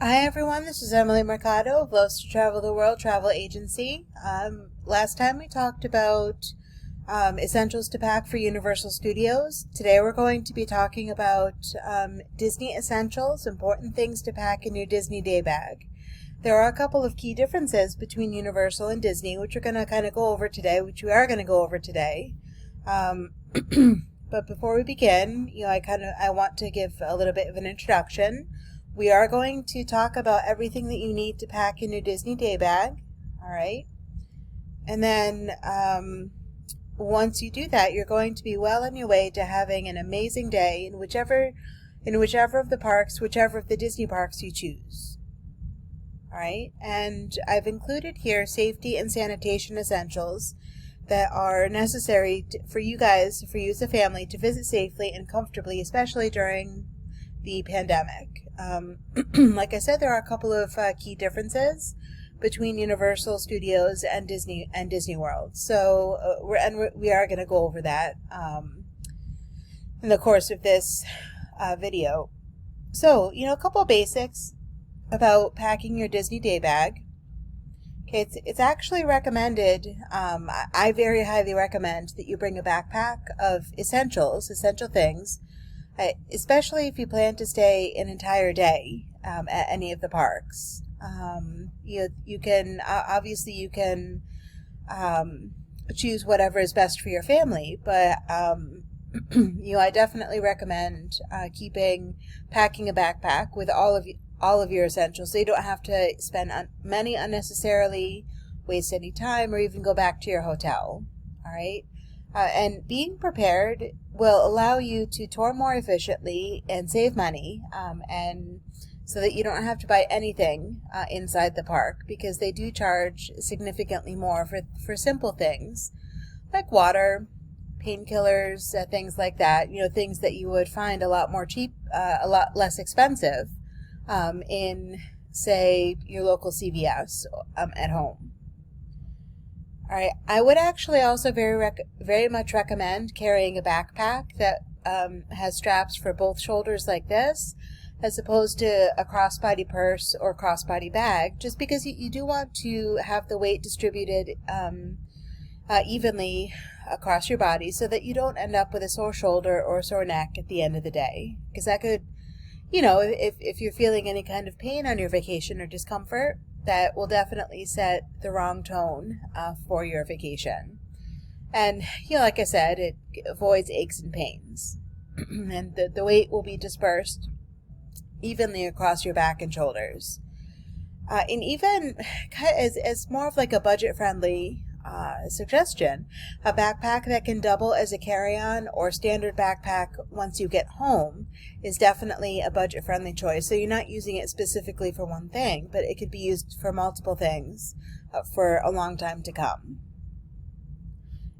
Hi everyone, this is Emily Mercado of Loves to Travel the World Travel Agency. Last time we talked about essentials to pack for Universal Studios. Today we're going to be talking about Disney essentials, important things to pack in your Disney day bag. There are a couple of key differences between Universal and Disney, which we're going to kind of go over today, which we are going to go over today. Um, but before we begin, I want to give a little bit of an introduction. We are going to talk about everything that you need to pack in your Disney day bag. All right. And then once you do that, you're going to be well on your way to having an amazing day in whichever of the parks, whichever of the Disney parks you choose. All right. And I've included here safety and sanitation essentials that are necessary for you guys, for you as a family, to visit safely and comfortably, especially during the pandemic. Like I said, there are a couple of key differences between Universal Studios and Disney World. So we are going to go over that in the course of this video. So, a couple of basics about packing your Disney day bag. Okay, it's actually recommended. I very highly recommend that you bring a backpack of essential things, especially if you plan to stay an entire day at any of the parks. You can obviously you can choose whatever is best for your family, but I definitely recommend packing a backpack with all of your essentials, so you don't have to spend money unnecessarily, waste any time, or even go back to your hotel. All right. And being prepared will allow you to tour more efficiently and save money, and so that you don't have to buy anything inside the park, because they do charge significantly more for simple things like water, painkillers, things like that. Things that you would find a lot more cheap, a lot less expensive in, say, your local CVS at home. All right, I would actually also very much recommend carrying a backpack that has straps for both shoulders like this, as opposed to a crossbody purse or crossbody bag, just because you do want to have the weight distributed evenly across your body, so that you don't end up with a sore shoulder or a sore neck at the end of the day, because that could, if you're feeling any kind of pain on your vacation or discomfort, that will definitely set the wrong tone for your vacation. And, like I said, it avoids aches and pains. And the weight will be dispersed evenly across your back and shoulders. And even as more of like a budget-friendly suggestion, a backpack that can double as a carry-on or standard backpack once you get home is definitely a budget-friendly choice. So you're not using it specifically for one thing, but it could be used for multiple things for a long time to come.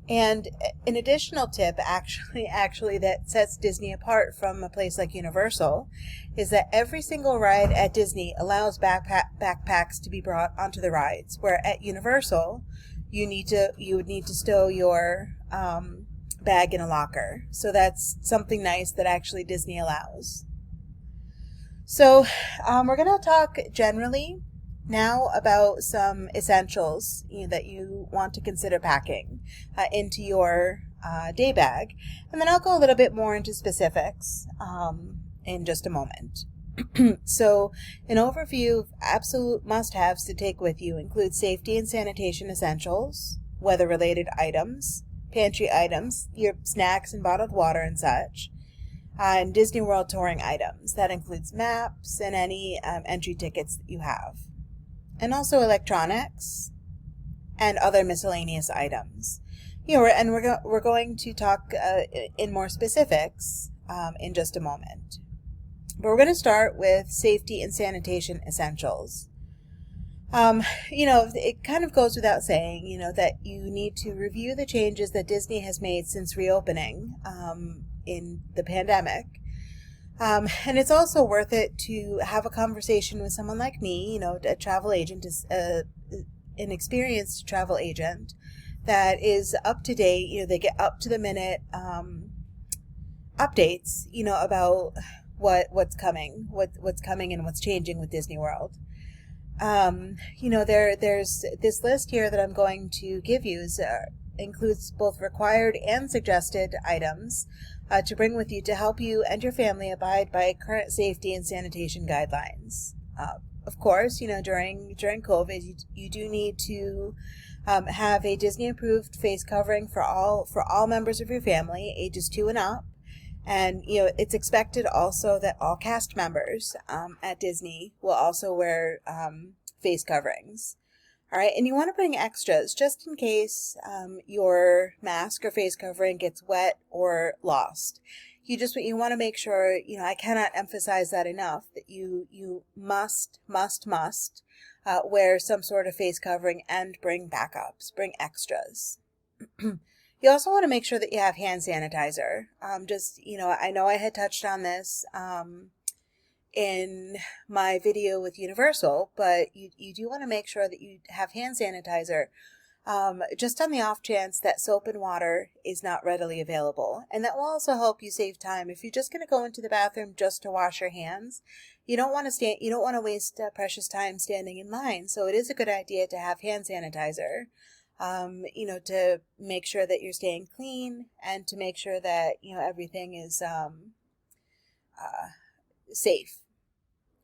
And an additional tip actually that sets Disney apart from a place like Universal is that every single ride at Disney allows backpacks to be brought onto the rides, where at Universal you would need to stow your bag in a locker. So that's something nice that actually Disney allows. So we're going to talk generally now about some essentials that you want to consider packing into your day bag, and then I'll go a little bit more into specifics in just a moment. So an overview of absolute must-haves to take with you includes safety and sanitation essentials, weather-related items, pantry items, your snacks and bottled water and such, and Disney World touring items. That includes maps and any entry tickets that you have, and also electronics and other miscellaneous items. And we're going to talk in more specifics in just a moment. But we're going to start with safety and sanitation essentials. It kind of goes without saying, that you need to review the changes that Disney has made since reopening in the pandemic. And it's also worth it to have a conversation with someone like me, a travel agent, an experienced travel agent that is up to date. They get up to the minute updates, about what's coming, what's coming and what's changing with Disney World. There's this list here that I'm going to give you includes both required and suggested items to bring with you to help you and your family abide by current safety and sanitation guidelines. Of course, during COVID, you do need to have a Disney-approved face covering for all members of your family, ages 2 and up. And, it's expected also that all cast members at Disney will also wear face coverings. All right, and you want to bring extras just in case your mask or face covering gets wet or lost. You want to make sure, I cannot emphasize that enough, that you must wear some sort of face covering and bring backups, bring extras. You also want to make sure that you have hand sanitizer. I know I had touched on this in my video with Universal, but you do want to make sure that you have hand sanitizer just on the off chance that soap and water is not readily available. And that will also help you save time. If you're just going to go into the bathroom just to wash your hands, you don't want to waste precious time standing in line. So it is a good idea to have hand sanitizer. To make sure that you're staying clean and to make sure that, everything is safe.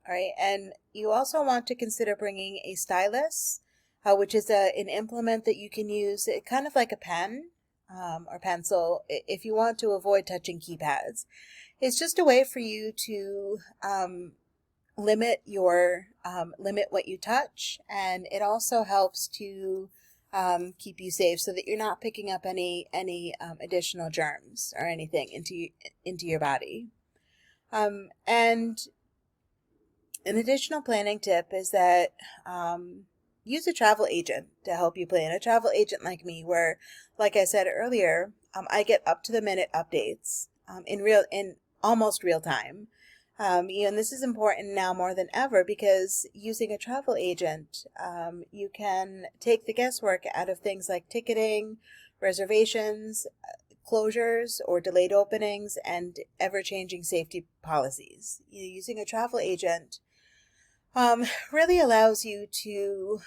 All right. And you also want to consider bringing a stylus, which is an implement that you can use kind of like a pen or pencil if you want to avoid touching keypads. It's just a way for you to limit what you touch, and it also helps to keep you safe so that you're not picking up any additional germs or anything into your body. And an additional planning tip is that use a travel agent to help you plan. A travel agent like me, where, like I said earlier, I get up to the minute updates in almost real time. And this is important now more than ever because using a travel agent, you can take the guesswork out of things like ticketing, reservations, closures or delayed openings, and ever-changing safety policies. Using a travel agent really allows you to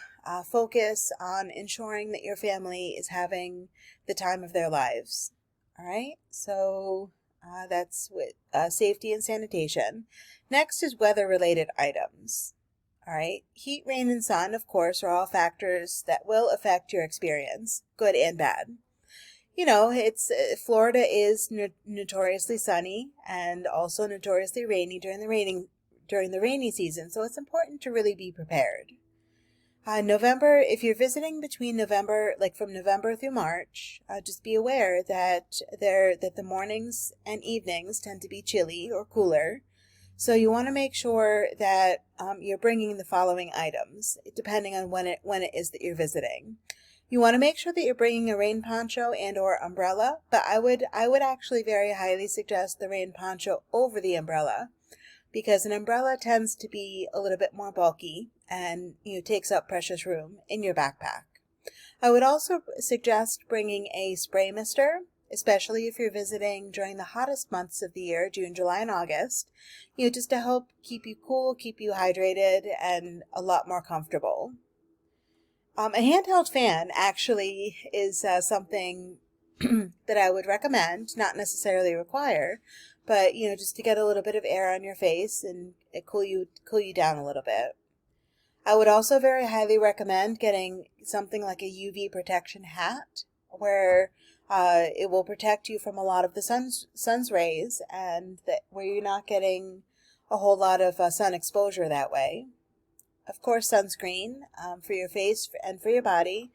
focus on ensuring that your family is having the time of their lives. All right, so that's with safety and sanitation. Next is weather-related items. All right, heat, rain, and sun, of course, are all factors that will affect your experience, good and bad. Florida is notoriously sunny and also notoriously rainy during the rainy season, so it's important to really be prepared. November, if you're visiting between November, like from November through March, just be aware that the mornings and evenings tend to be chilly or cooler. So you want to make sure that you're bringing the following items, depending on when it is that you're visiting. You want to make sure that you're bringing a rain poncho and or umbrella, but I would actually very highly suggest the rain poncho over the umbrella, because an umbrella tends to be a little bit more bulky and takes up precious room in your backpack. I would also suggest bringing a spray mister, especially if you're visiting during the hottest months of the year, June, July, and August, just to help keep you cool, keep you hydrated, and a lot more comfortable. A handheld fan actually is something that I would recommend, not necessarily require, but just to get a little bit of air on your face and it cool you down a little bit. I would also very highly recommend getting something like a UV protection hat, where it will protect you from a lot of the sun's rays, and where you're not getting a whole lot of sun exposure that way. Of course, sunscreen for your face and for your body.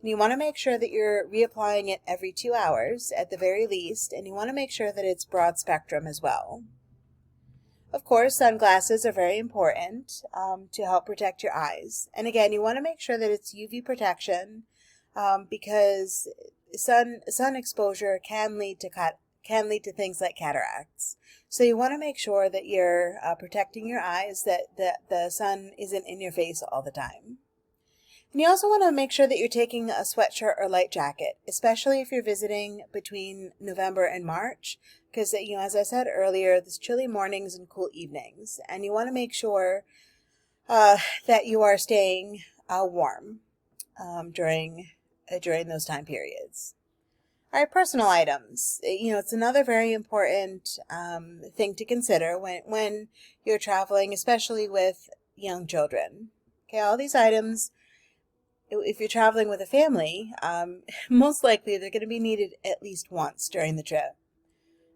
And you want to make sure that you're reapplying it every 2 hours at the very least, and you want to make sure that it's broad spectrum as well. Of course, sunglasses are very important to help protect your eyes. And again, you want to make sure that it's UV protection because sun exposure can lead to things like cataracts. So you want to make sure that you're protecting your eyes, that the sun isn't in your face all the time. And you also want to make sure that you're taking a sweatshirt or light jacket, especially if you're visiting between November and March, because, as I said earlier, there's chilly mornings and cool evenings, and you want to make sure that you are staying warm during those time periods. All right, personal items. It's another very important thing to consider when you're traveling, especially with young children. Okay, all these items, if you're traveling with a family, most likely they're going to be needed at least once during the trip.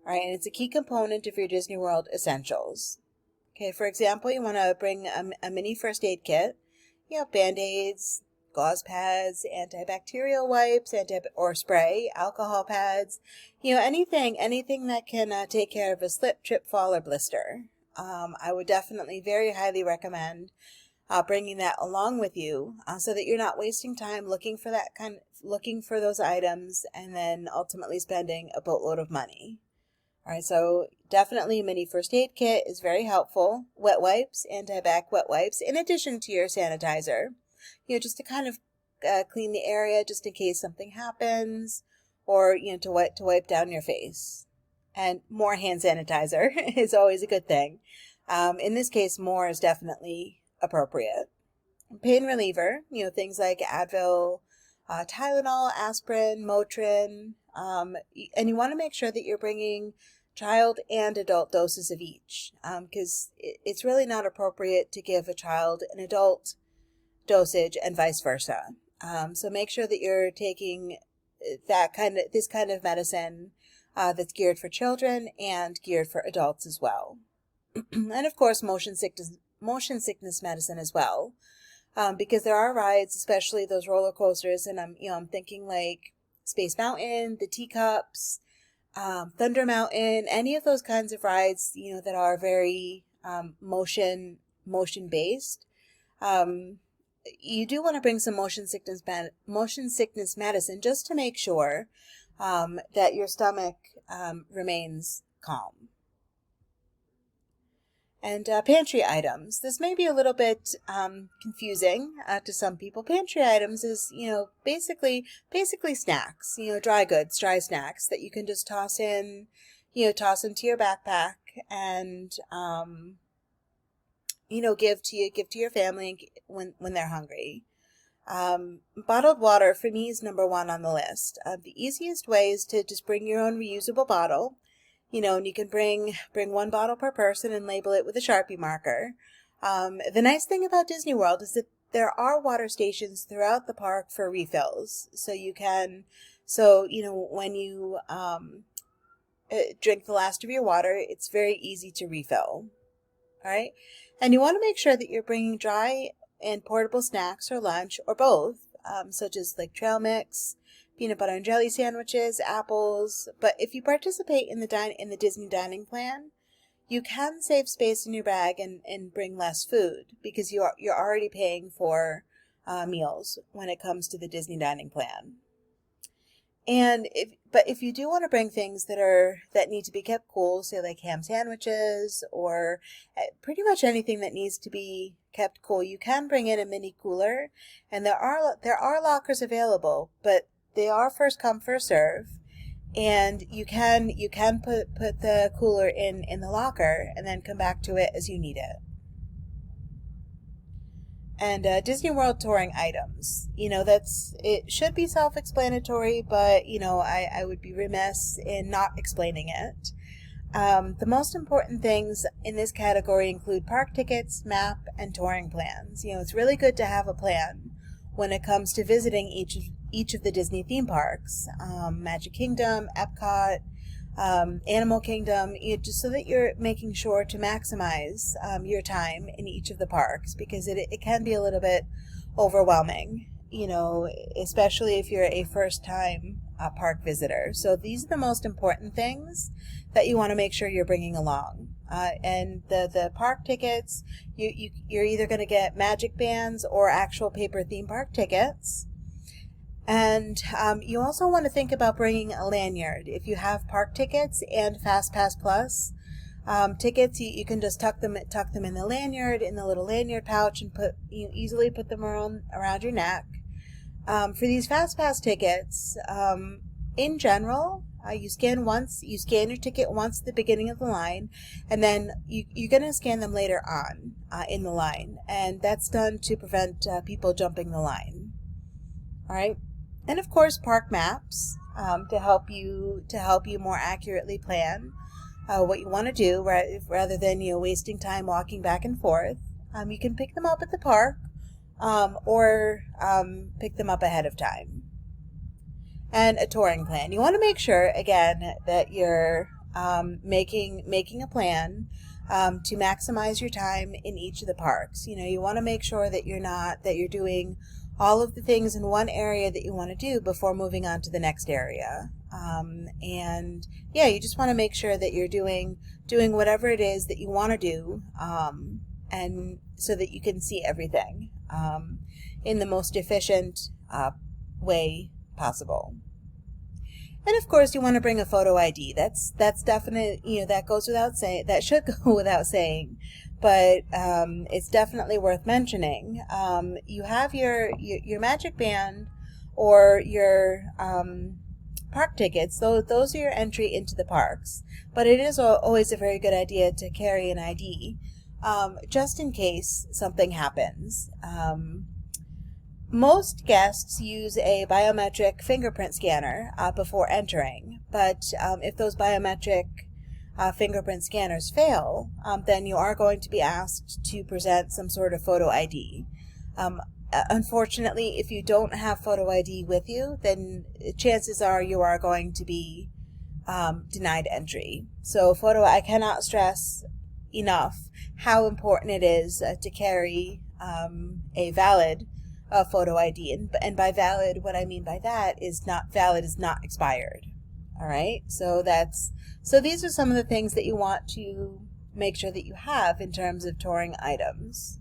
All right, and it's a key component of your Disney World essentials. Okay, for example, you want to bring a mini first aid kit. You have Band-Aids, gauze pads, antibacterial wipes, or spray, alcohol pads, anything that can take care of a slip, trip, fall, or blister. I would definitely very highly recommend bringing that along with you, so that you're not wasting time looking for those items and then ultimately spending a boatload of money. All right, so definitely a mini first aid kit is very helpful. Wet wipes, anti-bac wet wipes, in addition to your sanitizer, just to kind of clean the area just in case something happens, or, to wipe down your face. And more hand sanitizer is always a good thing. In this case, more is definitely appropriate. Pain reliever, things like Advil, Tylenol, aspirin, Motrin, and you want to make sure that you're bringing child and adult doses of each, because it's really not appropriate to give a child an adult dosage and vice versa. So make sure that you're taking this kind of medicine that's geared for children and geared for adults as well. And of course, motion sickness medicine as well, because there are rides, especially those roller coasters, and I'm thinking like Space Mountain, the Teacups, Thunder Mountain, any of those kinds of rides, that are very motion based. You do want to bring some motion sickness medicine just to make sure that your stomach remains calm. And pantry items. This may be a little bit confusing to some people. Pantry items is, basically snacks, dry goods, dry snacks that you can just toss into your backpack and, give to your family when they're hungry. Bottled water for me is number one on the list. The easiest way is to just bring your own reusable bottle. And you can bring one bottle per person and label it with a Sharpie marker. The nice thing about Disney World is that there are water stations throughout the park for refills. When you drink the last of your water, it's very easy to refill. All right. And you want to make sure that you're bringing dry and portable snacks or lunch or both, such as like trail mix, peanut butter and jelly sandwiches, apples. But if you participate in the Disney dining plan, you can save space in your bag and bring less food, because you're already paying for meals when it comes to the Disney dining plan. And if you do want to bring things that need to be kept cool, say like ham sandwiches or pretty much anything that needs to be kept cool, you can bring in a mini cooler, and there are lockers available, but they are first come, first serve, and you can put the cooler in the locker and then come back to it as you need it. And Disney World touring items, it should be self-explanatory, but I would be remiss in not explaining it. The most important things in this category include park tickets, map, and touring plans. It's really good to have a plan when it comes to visiting each of the Disney theme parks, Magic Kingdom, Epcot, Animal Kingdom, just so that you're making sure to maximize your time in each of the parks, because it can be a little bit overwhelming, especially if you're a first-time park visitor. So these are the most important things that you want to make sure you're bringing along. And the park tickets, you're either going to get magic bands or actual paper theme park tickets. And you also want to think about bringing a lanyard. If you have park tickets and FastPass Plus tickets, you can just tuck them in the lanyard, in the little lanyard pouch, and easily put them around your neck. For these FastPass tickets, in general, You scan once, you scan your ticket once at the beginning of the line, and then you're going to scan them later on in the line. And that's done to prevent people jumping the line. All right. And of course, park maps to help you more accurately plan what you want to do rather than wasting time walking back and forth. You can pick them up at the park or pick them up ahead of time. And a touring plan. You want to make sure, again, that you're making a plan to maximize your time in each of the parks. You want to make sure that you're doing all of the things in one area that you want to do before moving on to the next area. And yeah, you just want to make sure that you're doing whatever it is that you want to do, and so that you can see everything in the most efficient way possible. And of course, you want to bring a photo ID. That's definitely, that goes without saying. That should go without saying, but it's definitely worth mentioning. You have your Magic Band or your park tickets. Those are your entry into the parks. But it is always a very good idea to carry an ID, just in case something happens. Most guests use a biometric fingerprint scanner before entering, but if those biometric fingerprint scanners fail, then you are going to be asked to present some sort of photo ID. Unfortunately, if you don't have photo ID with you, then chances are you are going to be denied entry. So I cannot stress enough how important it is to carry a valid photo ID, and by valid, what I mean by that is not valid is not expired. All right, so these are some of the things that you want to make sure that you have in terms of touring items,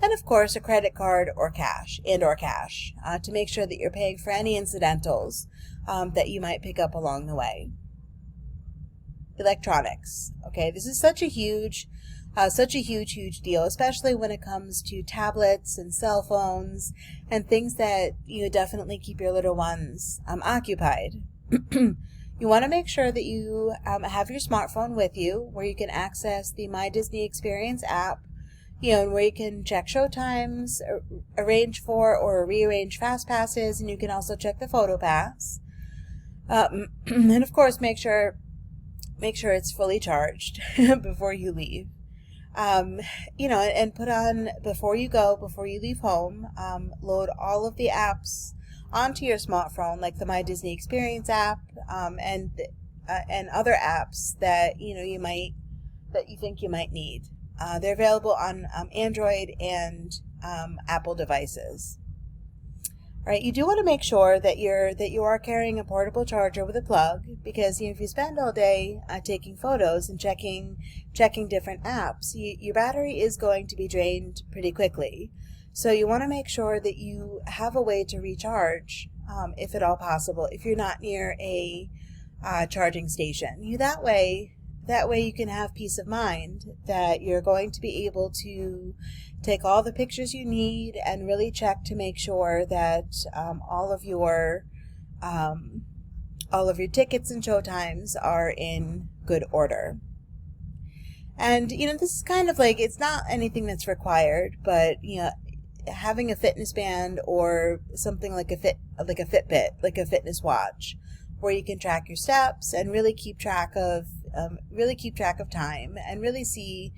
and of course a credit card or cash to make sure that you're paying for any incidentals that you might pick up along the way. Electronics. Okay, this is such a huge deal, especially when it comes to tablets and cell phones and things that definitely keep your little ones occupied. You want to make sure that you have your smartphone with you, where you can access the My Disney Experience app, and where you can check show times, arrange for or rearrange fast passes, and you can also check the photo pass. And of course, make sure it's fully charged before you leave. And put on, before you leave home, load all of the apps onto your smartphone, like the My Disney Experience app, and other apps that you think you might need. They're available on Android and Apple devices. All right, you do want to make sure that you are carrying a portable charger with a plug, because if you spend all day taking photos and checking different apps, your battery is going to be drained pretty quickly. So you want to make sure that you have a way to recharge, if at all possible, if you're not near a charging station. That way you can have peace of mind that you're going to be able to take all the pictures you need and really check to make sure that all of your tickets and show times are in good order. And this is kind of like, it's not anything that's required, but having a fitness band or something like a Fitbit, like a fitness watch, where you can track your steps and really keep track of time and really see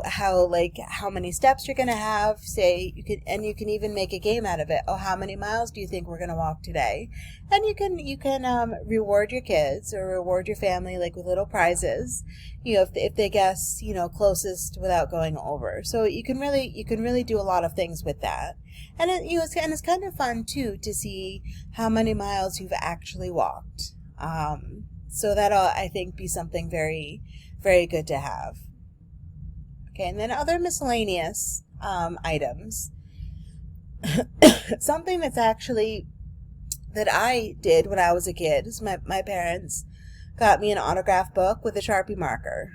how many steps you're going to have. Say you can even make a game out of it. Oh, how many miles do you think we're going to walk today? And you can reward your kids or reward your family, like with little prizes, if they guess closest without going over. So you can really do a lot of things with that. And it's kind of fun too to see how many miles you've actually walked. So that'll, I think, be something very, very good to have. Okay, and then other miscellaneous items. Something that I did when I was a kid is my parents got me an autograph book with a Sharpie marker.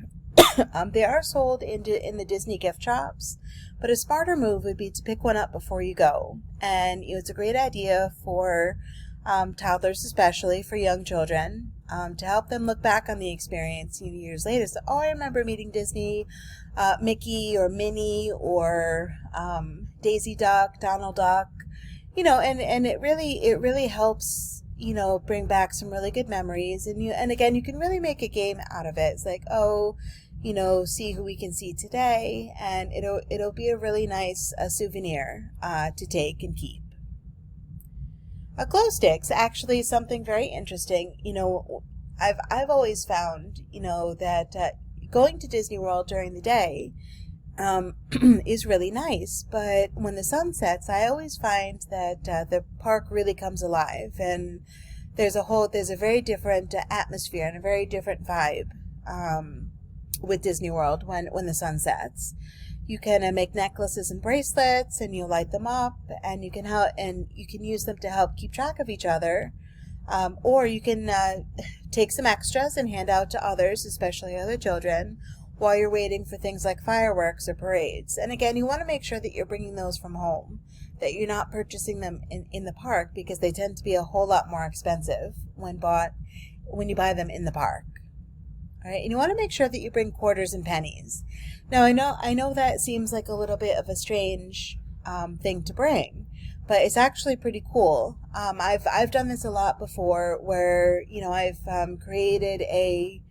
They are sold in the Disney gift shops, but a smarter move would be to pick one up before you go. And it's a great idea for toddlers, especially for young children, to help them look back on the experience years later. So, oh, I remember meeting Disney, Mickey or Minnie or Daisy Duck, Donald Duck, and it really helps, bring back some really good memories. And again, you can really make a game out of it. It's like, oh, see who we can see today, and it'll be a really nice souvenir to take and keep. Glow sticks, actually something very interesting. I've always found, that going to Disney World during the day is really nice, but when the sun sets, I always find that the park really comes alive, and there's a very different atmosphere and a very different vibe with Disney World when the sun sets. You can make necklaces and bracelets, and you light them up, and you can use them to help keep track of each other, or you can take some extras and hand out to others, especially other children, while you're waiting for things like fireworks or parades. And again, you want to make sure that you're bringing those from home, that you're not purchasing them in the park, because they tend to be a whole lot more expensive when you buy them in the park. All right, and you want to make sure that you bring quarters and pennies. Now, I know that seems like a little bit of a strange thing to bring, but it's actually pretty cool. I've done this a lot before, where I've created a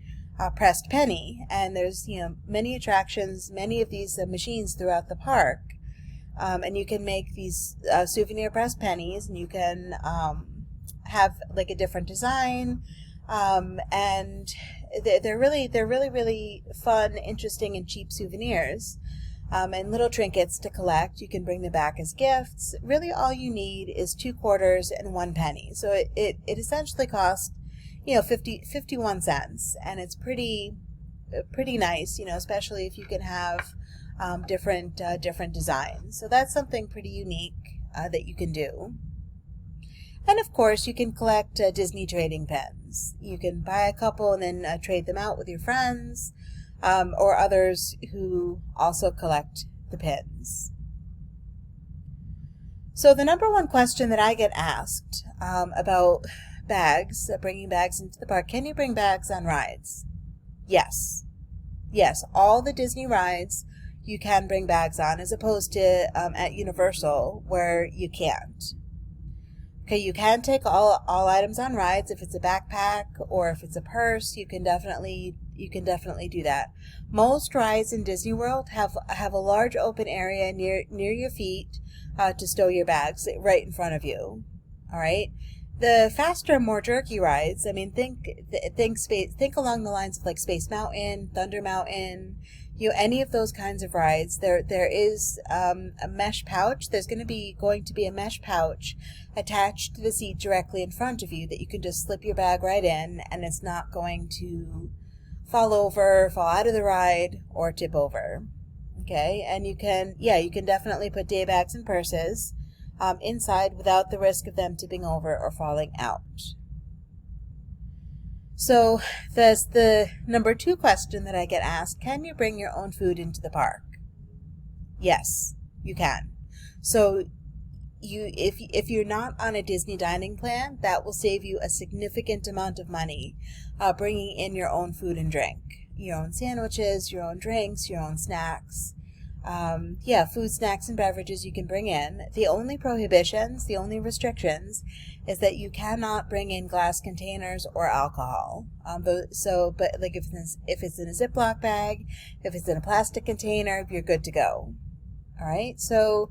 pressed penny, and there's many attractions, many of these machines throughout the park, and you can make these souvenir pressed pennies, and you can have like a different design, and they're really fun, interesting, and cheap souvenirs, and little trinkets to collect. You can bring them back as gifts. Really, all you need is 2 quarters and 1 penny. So it essentially costs 51 cents, and it's pretty nice, especially if you can have different designs. So that's something pretty unique that you can do. And of course, you can collect Disney trading pins. You can buy a couple and then trade them out with your friends, or others who also collect the pins. So the number one question that I get asked about bags, bringing bags into the park: can you bring bags on rides? Yes. Yes, all the Disney rides you can bring bags on, as opposed to at Universal, where you can't. Okay, you can take all items on rides. If it's a backpack or if it's a purse, you can definitely do that. Most rides in Disney World have a large open area near your feet to stow your bags right in front of you. All right. The faster, more jerky rides, I mean, think along the lines of like Space Mountain, Thunder Mountain, any of those kinds of rides. There is a mesh pouch. There's going to be a mesh pouch attached to the seat directly in front of you that you can just slip your bag right in, and it's not going to fall out of the ride, or tip over. Okay, and you can definitely put day bags and purses inside without the risk of them tipping over or falling out. So that's the number 2 question that I get asked: can you bring your own food into the park? Yes, you can. So if you're not on a Disney dining plan, that will save you a significant amount of money, bringing in your own food and drink, your own sandwiches, your own drinks, your own snacks. Food, snacks, and beverages you can bring in. The only restrictions is that you cannot bring in glass containers or alcohol. But like if it's in a Ziploc bag, if it's in a plastic container, you're good to go. All right. So,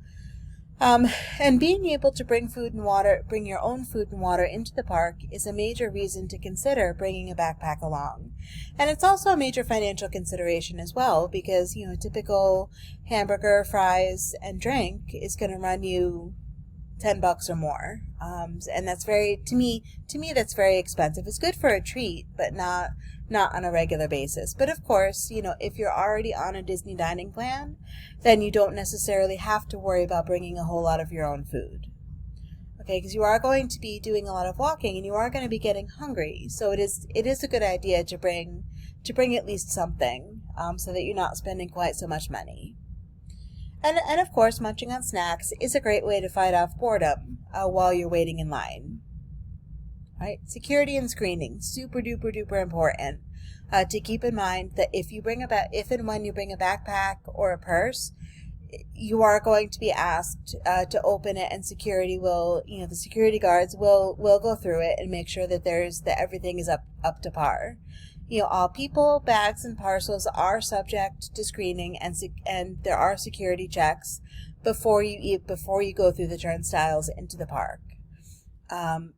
and being able to bring your own food and water into the park is a major reason to consider bringing a backpack along. And it's also a major financial consideration as well, because, a typical hamburger, fries, and drink is going to run you $10 or more. And that's to me, that's very expensive. It's good for a treat, but not on a regular basis. But of course, if you're already on a Disney dining plan, then you don't necessarily have to worry about bringing a whole lot of your own food. Okay, because you are going to be doing a lot of walking, and you are going to be getting hungry. So it is a good idea to bring at least something, so that you're not spending quite so much money. And of course, munching on snacks is a great way to fight off boredom while you're waiting in line. Right? Security and screening, super duper duper important to keep in mind that if and when you bring a backpack or a purse, you are going to be asked to open it, and the security guards will go through it and make sure that everything is up to par. All people, bags, and parcels are subject to screening, and there are security checks before you go through the turnstiles into the park.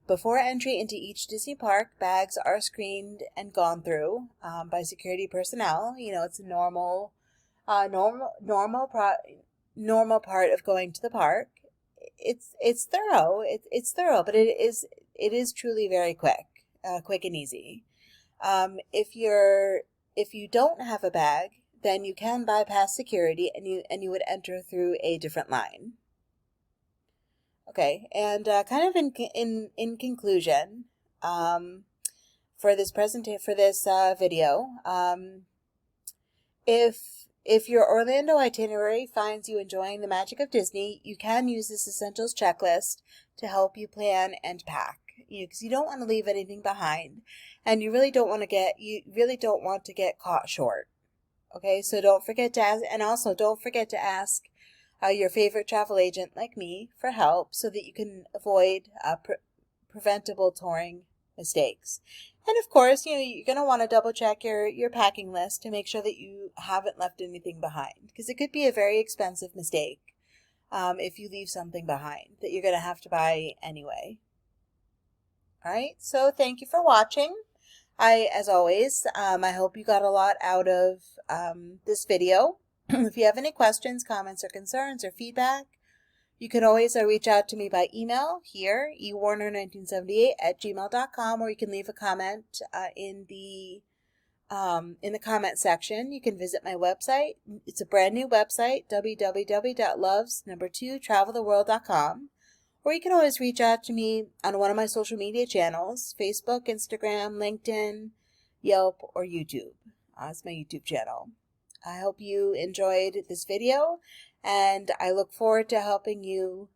Before entry into each Disney park, bags are screened and gone through by security personnel. It's a normal part of going to the park. It's thorough. It's thorough, but it is truly very quick and easy. If you don't have a bag, then you can bypass security and you would enter through a different line. Okay, and kind of in conclusion, for this video, if your Orlando itinerary finds you enjoying the magic of Disney, you can use this essentials checklist to help you plan and pack. Because you don't want to leave anything behind, and you really don't want to get caught short. Okay, so don't forget to ask, and also don't forget to ask your favorite travel agent like me for help so that you can avoid preventable touring mistakes. And of course, you're going to want to double check your packing list to make sure that you haven't left anything behind, because it could be a very expensive mistake if you leave something behind that you're going to have to buy anyway. All right, so thank you for watching. As always, I hope you got a lot out of this video. If you have any questions, comments, or concerns, or feedback, you can always reach out to me by email here, ewarner1978@gmail.com, or you can leave a comment in the comment section. You can visit my website. It's a brand new website, www.loves2traveltheworld.com, or you can always reach out to me on one of my social media channels, Facebook, Instagram, LinkedIn, Yelp, or YouTube. It's my YouTube channel. I hope you enjoyed this video, and I look forward to helping you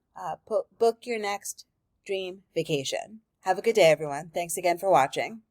book your next dream vacation. Have a good day, everyone. Thanks again for watching.